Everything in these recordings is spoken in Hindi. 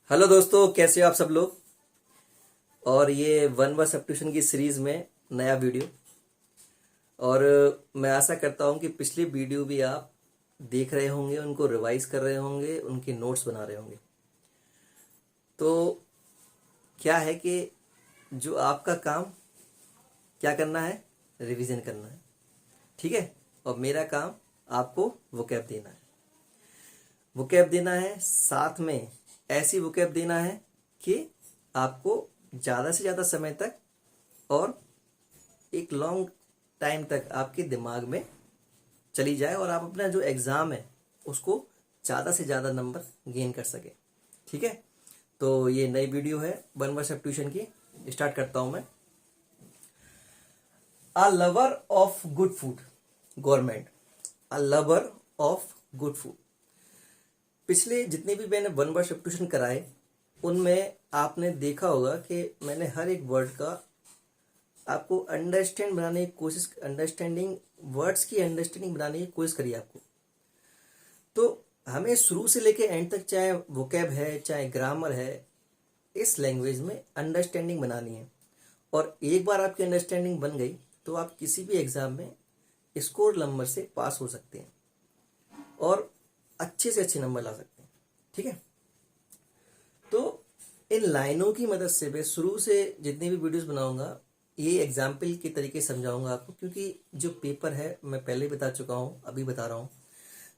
हेलो दोस्तों, कैसे हो आप सब लोग। और ये वन वर्ड सब्स्टिट्यूशन की सीरीज में नया वीडियो। और मैं आशा करता हूँ कि पिछली वीडियो भी आप देख रहे होंगे, उनको रिवाइज कर रहे होंगे, उनके नोट्स बना रहे होंगे। तो क्या है कि जो आपका काम क्या करना है, रिवीजन करना है, ठीक है। और मेरा काम आपको वोकैब देना है। वोकैब देना है, साथ में ऐसी वोकैब देना है कि आपको ज़्यादा से ज़्यादा समय तक और एक लॉन्ग टाइम तक आपके दिमाग में चली जाए और आप अपना जो एग्ज़ाम है उसको ज़्यादा से ज़्यादा नंबर गेन कर सके, ठीक है। तो ये नई वीडियो है वन वर्ड सब्स्टिट्यूशन की। स्टार्ट करता हूँ मैं। A lover of good food, government. A lover of good food. पिछले जितने भी मैंने वन वर्ड सब्स्टिट्यूशन कराए उनमें आपने देखा होगा कि मैंने हर एक वर्ड का आपको अंडरस्टैंड बनाने की कोशिश, अंडरस्टैंडिंग वर्ड्स की अंडरस्टैंडिंग बनाने की कोशिश करी आपको। तो हमें शुरू से लेके एंड तक, चाहे वोकैब है चाहे ग्रामर है, इस लैंग्वेज में अंडरस्टैंडिंग बनानी है। और एक बार आपकी अंडरस्टैंडिंग बन गई तो आप किसी भी एग्जाम में स्कोर नंबर से पास हो सकते हैं और अच्छे से अच्छे नंबर ला सकते हैं, ठीक है। तो इन लाइनों की मदद से मैं शुरू से जितनी भी वीडियोस बनाऊंगा ये एग्जाम्पल के तरीके से समझाऊंगा आपको, क्योंकि जो पेपर है मैं पहले बता चुका हूँ, अभी बता रहा हूँ।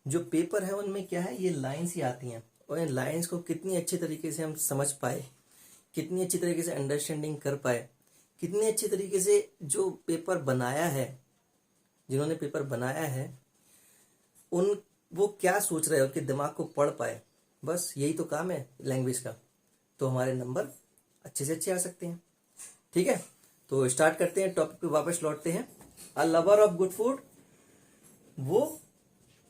जो पेपर है उनमें क्या है, ये लाइन्स ही आती हैं और इन लाइन्स को कितनी अच्छे तरीके से हम समझ पाए, कितनी अच्छी तरीके से अंडरस्टैंडिंग कर पाए, कितनी अच्छी तरीके से जो पेपर बनाया है, जिन्होंने पेपर बनाया है उन वो क्या सोच रहे हैं, उनके दिमाग को पढ़ पाए। बस यही तो काम है लैंग्वेज का। तो हमारे नंबर अच्छे से अच्छे आ सकते हैं, ठीक है। तो स्टार्ट करते हैं, टॉपिक पे वापस लौटते हैं। A lover of good food, वो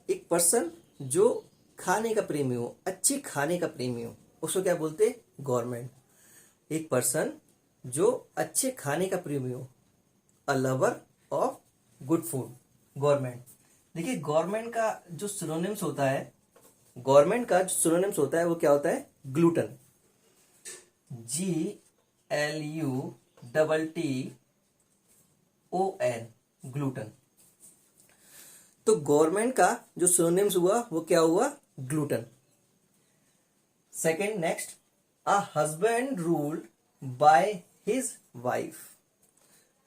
एक पर्सन जो खाने का प्रेमी हो, अच्छे खाने का प्रेमी हो, उसको क्या बोलते हैं, गवर्नमेंट। एक पर्सन जो अच्छे खाने का प्रेमी हो, a lover of good food, government. देखिए गवर्नमेंट का जो सिनोनिम्स होता है, गवर्नमेंट का जो सिनोनिम्स होता है वो क्या होता है, ग्लूटन। GLUTTON, gluten. तो गवर्नमेंट का जो सिनोनिम्स हुआ वो क्या हुआ, gluten. Second, next, a husband ruled by his wife.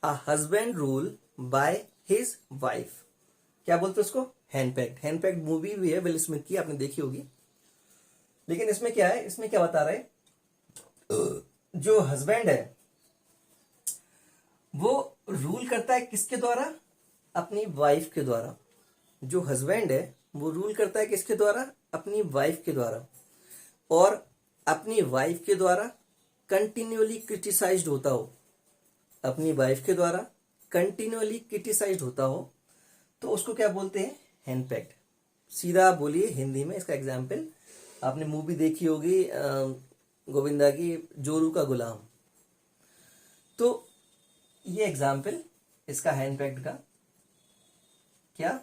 A husband rule by his wife, क्या बोलते हैं उसको, हैंडपैक्ड। हैंडपैक्ड मूवी भी है विल स्मिथ की, आपने देखी होगी। लेकिन इसमें क्या है, इसमें क्या बता रहे हैं, जो हस्बैंड है वो रूल करता है किसके द्वारा, अपनी वाइफ के द्वारा। जो हस्बैंड है वो रूल करता है किसके द्वारा, अपनी वाइफ के द्वारा। और अपनी वाइफ के द्वारा कंटिन्यूअली क्रिटिसाइज्ड होता हो, अपनी वाइफ के द्वारा कंटिन्यूअली क्रिटिसाइज्ड होता हो, तो उसको क्या बोलते हैं, हैंडपैक्ड। सीधा बोलिए हिंदी में इसका एग्जाम्पल, आपने मूवी देखी होगी गोविंदा की, जोरू का गुलाम। तो ये एग्जाम्पल इसका हैंडपैक्ड का, क्या,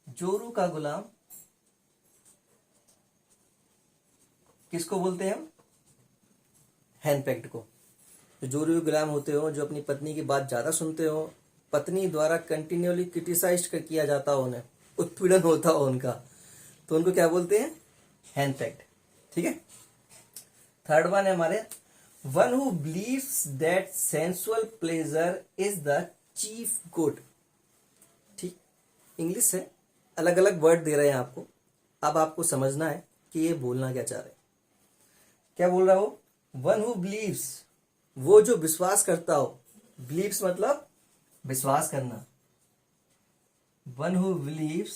जोरू का गुलाम किसको बोलते हैं हम, हैंडपैक्ड को। जो जोरू के गुलाम होते हो, जो अपनी पत्नी की बात ज्यादा सुनते हो, पत्नी द्वारा कंटिन्यूअली क्रिटिसाइज किया जाता हो, उन्हें उत्पीड़न होता हो उनका, तो उनको क्या बोलते हैं, हैंडपैक्ड, ठीक है। थर्ड वन है हमारे, one who believes that sensual pleasure is the chief good. ठीक, इंग्लिश है, अलग अलग वर्ड दे रहे हैं आपको, अब आपको समझना है कि ये बोलना क्या चाह रहे हैं। क्या बोल रहा हो, वन हु बिलीव्स, वो जो विश्वास करता हो, बिलीव्स मतलब विश्वास करना, one who believes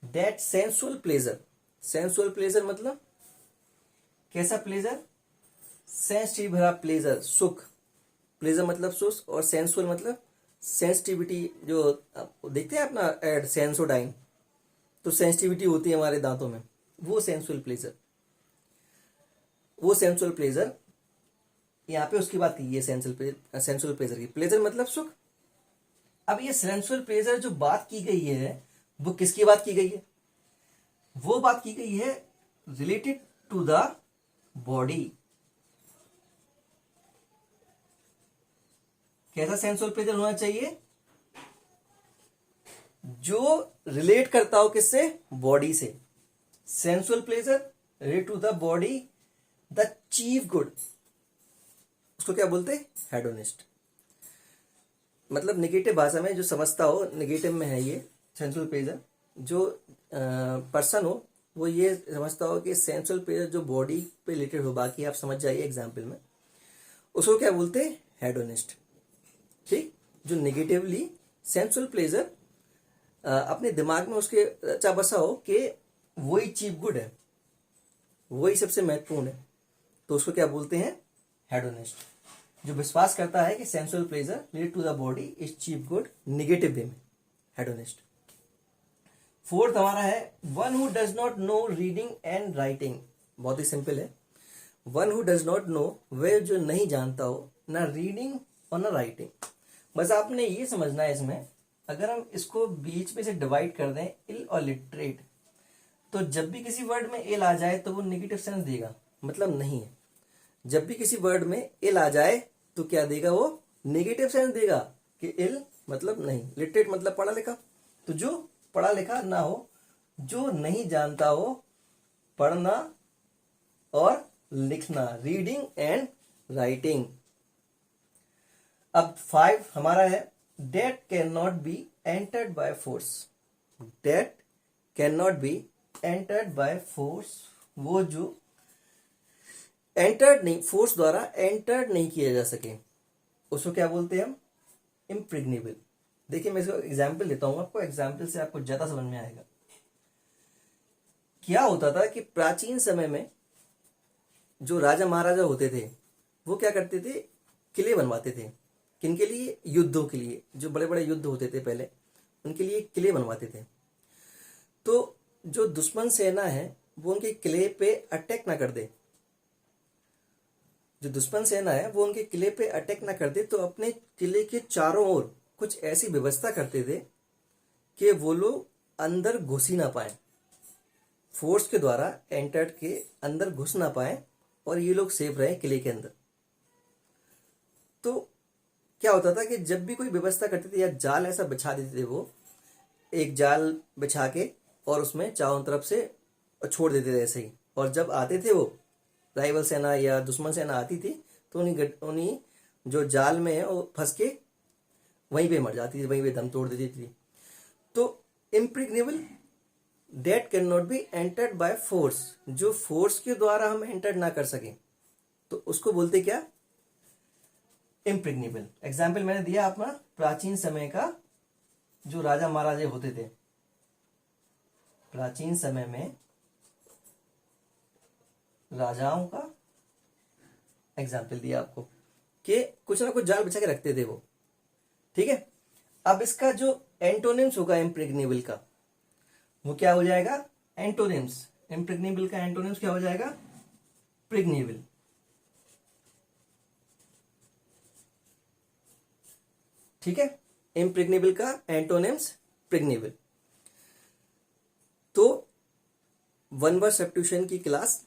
that sensual pleasure. Sensual pleasure मतलब कैसा प्लेजर, सेंसिटिव भरा प्लेजर, सुख। प्लेजर मतलब सुख, और सेंसुअल मतलब सेंसिटिविटी। जो देखते हैं अपना एड सेंसोडाइन, तो सेंसिटिविटी होती है हमारे दांतों में, वो सेंसुअल प्लेजर। वो सेंसुअल प्लेजर यहाँ पे उसकी बात की है, सेंसुअल प्लेजर की। प्लेजर मतलब सुख। अब ये सेंसुअल प्लेजर जो बात की गई है वो किसकी बात की गई है, वो बात की गई है रिलेटेड टू द बॉडी। कैसा सेंसुअल प्लेजर होना चाहिए? जो रिलेट करता हो किससे? बॉडी से। Sensual pleasure relate to the body, the chief good, उसको क्या बोलते हैं? हेडोनिस्ट। मतलब निगेटिव भाषा में जो समझता हो, निगेटिव में है ये सेंसुअल प्लेजर। जो पर्सन हो वो ये समझता हो कि सेंसुअल प्लेजर जो बॉडी पे रिलेटेड हो, बाकी आप समझ जाइए एग्जाम्पल में, उसको क्या बोलते हैं? हेडोनिस्ट। ठीक। जो निगेटिवली सेंसुअल प्लेजर अपने दिमाग में उसके अच्छा बसा हो कि वही चीफ गुड है, वही सबसे महत्वपूर्ण है, तो उसको क्या बोलते हैं? हेडोनिस्ट। जो विश्वास करता है कि sensual pleasure related to the body is chief good, negative way में, हेडोनिस्ट। फोर्थ हमारा है one who does not know reading and writing. बहुत ही सिंपल है। One who does not know, वह जो नहीं जानता हो ना रीडिंग और ना राइटिंग। बस आपने ये समझना है इसमें, अगर हम इसको बीच में से डिवाइड कर दें इल और लिटरेट, तो जब भी किसी वर्ड में इल आ जाए तो वो नेगेटिव सेंस देगा, मतलब नहीं है। जब भी किसी वर्ड में इल आ जाए तो क्या देगा? वो नेगेटिव सेंस देगा कि इल मतलब नहीं, लिटरेट मतलब पढ़ा लिखा। तो जो पढ़ा लिखा ना हो, जो नहीं जानता हो पढ़ना और लिखना, रीडिंग एंड राइटिंग। अब 5 हमारा है date can not be entered by force. Date can not be entered by force, वो जो एंटर्ड नहीं, फोर्स द्वारा एंटर्ड नहीं किया जा सके, उसको क्या बोलते हैं हम? इम्प्रेग्नेबल। देखिए मैं इसको एग्जाम्पल देता हूं आपको, एग्जाम्पल से आपको ज्यादा समझ में आएगा। क्या होता था कि प्राचीन समय में जो राजा महाराजा होते थे वो क्या करते थे? किले बनवाते थे। किनके लिए? युद्धों के लिए। जो बड़े बड़े युद्ध होते थे पहले, उनके लिए किले बनवाते थे। तो जो दुश्मन सेना है वो उनके किले पे अटैक ना कर दे, जो दुश्मन सेना है वो उनके किले पे अटैक ना कर दे, तो अपने किले के चारों ओर कुछ ऐसी व्यवस्था करते थे कि वो लोग अंदर घुस ही ना पाए, फोर्स के द्वारा एंटर्ड के अंदर घुस ना पाए, और ये लोग सेफ रहे किले के अंदर। तो क्या होता था कि जब भी कोई व्यवस्था करते थे या जाल ऐसा बिछा देते थे, वो एक जाल बिछा के और उसमें चारों तरफ से छोड़ देते थे ऐसे ही, और जब आते थे वो राइवल सेना या दुश्मन सेना आती थी तो उन्हीं जो जाल में है वो फंस के वहीं पे मर जाती थी, वहीं पे दम तोड़ देती थी। तो impregnable, that can not be entered by force, जो फोर्स के द्वारा हम एंटर ना कर सके तो उसको बोलते क्या? इम्प्रेग्नेबल। एग्जाम्पल मैंने दिया अपना प्राचीन समय का, जो राजा महाराजे होते थे, प्राचीन समय में राजाओं का एग्जाम्पल दिया आपको कि कुछ ना कुछ जाल बिछा के रखते थे वो। ठीक है। अब इसका जो एंटोनिम्स होगा इम्प्रेग्नेबल का, वो क्या हो जाएगा? एंटोनिम्स। इम्प्रेग्नेबल का एंटोनिम्स क्या हो जाएगा? प्रेग्नेबल। ठीक है। इम्प्रेग्नेबल का एंटोनिम्स प्रेग्नेबल। तो वन वर्ड सब्स्टिट्यूशन की क्लास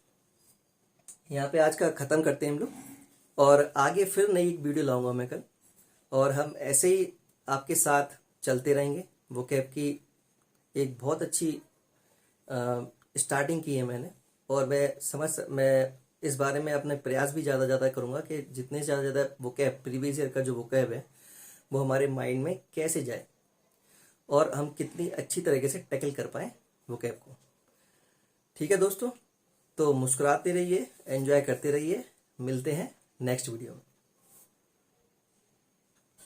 यहाँ पे आज का खत्म करते हैं हम लोग, और आगे फिर नई एक वीडियो लाऊंगा मैं कल, और हम ऐसे ही आपके साथ चलते रहेंगे। वोकैब की एक बहुत अच्छी स्टार्टिंग की है मैंने, और मैं इस बारे में अपने प्रयास भी ज़्यादा करूँगा कि जितने से ज़्यादा वोकैब, प्रीवियस ईयर का जो वोकैब है वो हमारे माइंड में कैसे जाए और हम कितनी अच्छी तरीके से टैकल कर पाए वोकैब को। ठीक है दोस्तों, तो मुस्कुराते रहिए, एंजॉय करते रहिए। मिलते हैं नेक्स्ट वीडियो में।